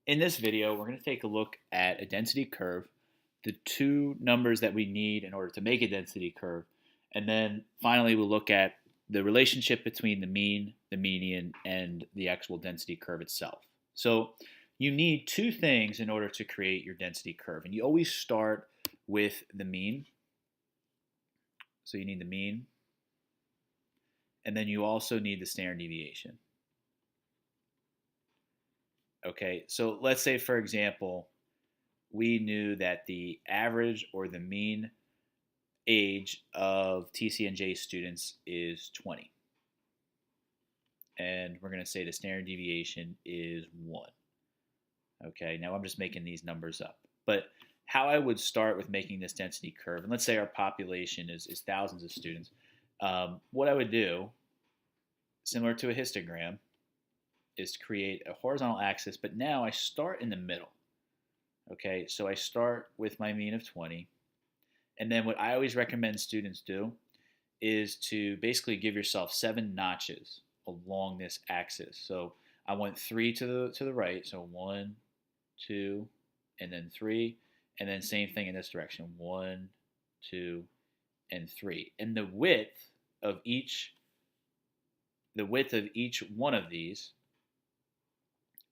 In this video, we're going to take a look at a density curve, the two numbers that we need in order to make a density curve, and then finally we'll look at the relationship between the mean, the median, and the actual density curve itself. So you need two things in order to create your density curve, and you always start with the mean. So you need the mean, and then you also need the standard deviation. Okay, so let's say, for example, we knew that the average or the mean age of TCNJ students is 20. And we're going to say the standard deviation is 1. Okay, now I'm just making these numbers up. But how I would start with making this density curve, and let's say our population is thousands of students, what I would do, similar to a histogram, is to create a horizontal axis, but now I start in the middle. Okay, so I start with my mean of 20. And then what I always recommend students do is to basically give yourself 7 notches along this axis. So I want 3 to the right, so 1, 2, and then 3, and then same thing in this direction, 1, 2, and 3. And the width of each one of these,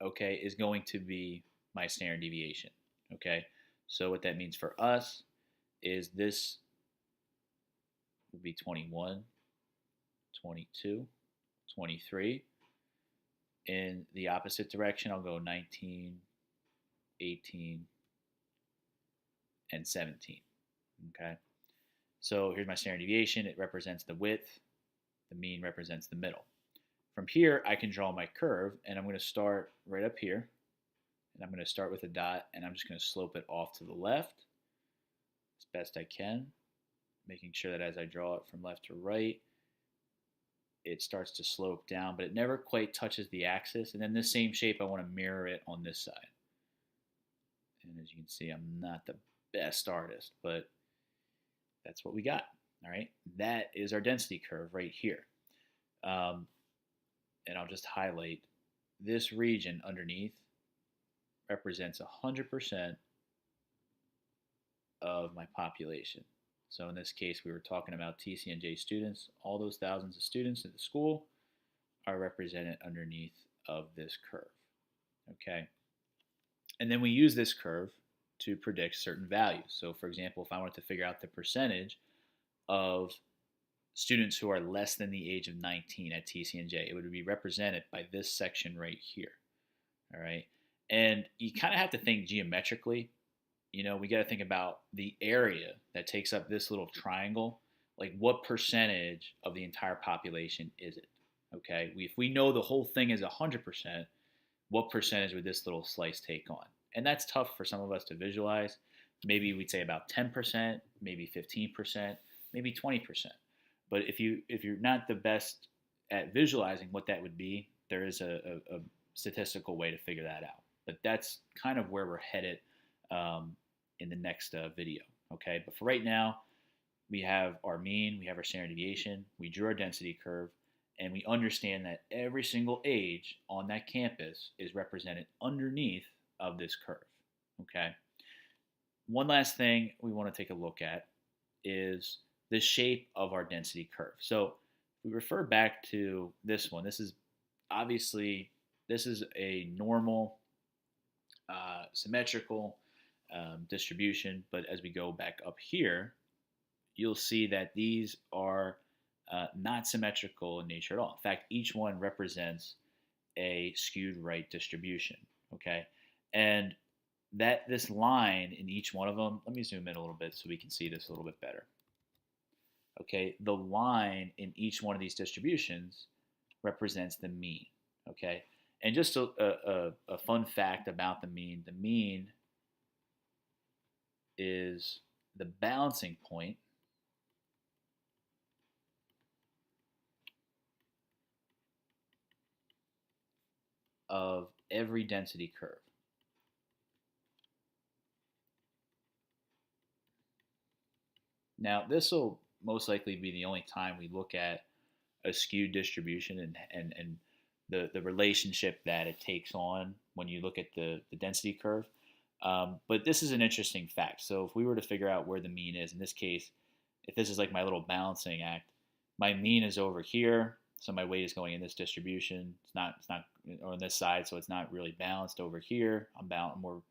okay, is going to be my standard deviation. Okay, so what that means for us is this would be 21, 22, 23. In the opposite direction, I'll go 19, 18, and 17. Okay, so here's my standard deviation. It represents the width. The mean represents the middle. From here, I can draw my curve, and I'm going to start right up here. And I'm going to start with a dot, and I'm just going to slope it off to the left as best I can, making sure that as I draw it from left to right, it starts to slope down, but it never quite touches the axis. And then this same shape, I want to mirror it on this side. And as you can see, I'm not the best artist, but that's what we got. All right, that is our density curve right here. And I'll just highlight this region underneath represents 100% of my population. So in this case, we were talking about TCNJ students. All those thousands of students at the school are represented underneath of this curve. Okay. And then we use this curve to predict certain values. So for example, if I wanted to figure out the percentage of students who are less than the age of 19 at TCNJ, it would be represented by this section right here. All right. And you kind of have to think geometrically. You know, we got to think about the area that takes up this little triangle. Like, what percentage of the entire population is it? Okay. If we know the whole thing is 100%, what percentage would this little slice take on? And that's tough for some of us to visualize. Maybe we'd say about 10%, maybe 15%, maybe 20%. But if you're not the best at visualizing what that would be, there is a statistical way to figure that out. But that's kind of where we're headed in the next video. Okay, but for right now, we have our mean, we have our standard deviation, we drew our density curve, and we understand that every single age on that campus is represented underneath of this curve. Okay. One last thing we want to take a look at is the shape of our density curve. So if we refer back to this one, this is a normal symmetrical distribution, but as we go back up here, you'll see that these are not symmetrical in nature at all. In fact, each one represents a skewed right distribution. Okay, and that this line in each one of them, let me zoom in a little bit so we can see this a little bit better. Okay, the line in each one of these distributions represents the mean. Okay, and just a fun fact about the mean is the balancing point of every density curve. Now, this will most likely be the only time we look at a skewed distribution and the relationship that it takes on when you look at the density curve. But this is an interesting fact. So if we were to figure out where the mean is, in this case, if this is like my little balancing act, my mean is over here. So my weight is going in this distribution. It's not on this side, so it's not really balanced over here. I'm more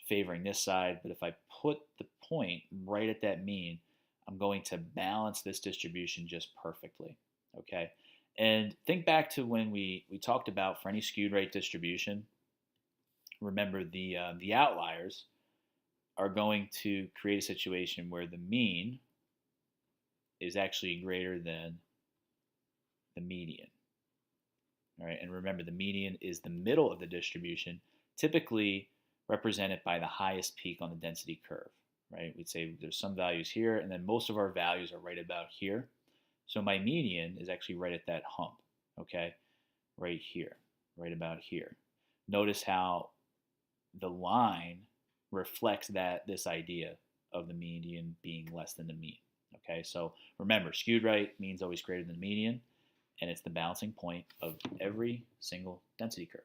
favoring this side. But if I put the point right at that mean, I'm going to balance this distribution just perfectly. Okay. And think back to when we talked about for any skewed rate distribution. Remember the outliers are going to create a situation where the mean is actually greater than the median. All right, and remember the median is the middle of the distribution, typically represented by the highest peak on the density curve. Right, we'd say there's some values here, and then most of our values are right about here. So my median is actually right at that hump. Okay, right here, right about here. Notice how the line reflects this idea of the median being less than the mean. Okay, so remember, skewed right means always greater than the median, and it's the balancing point of every single density curve.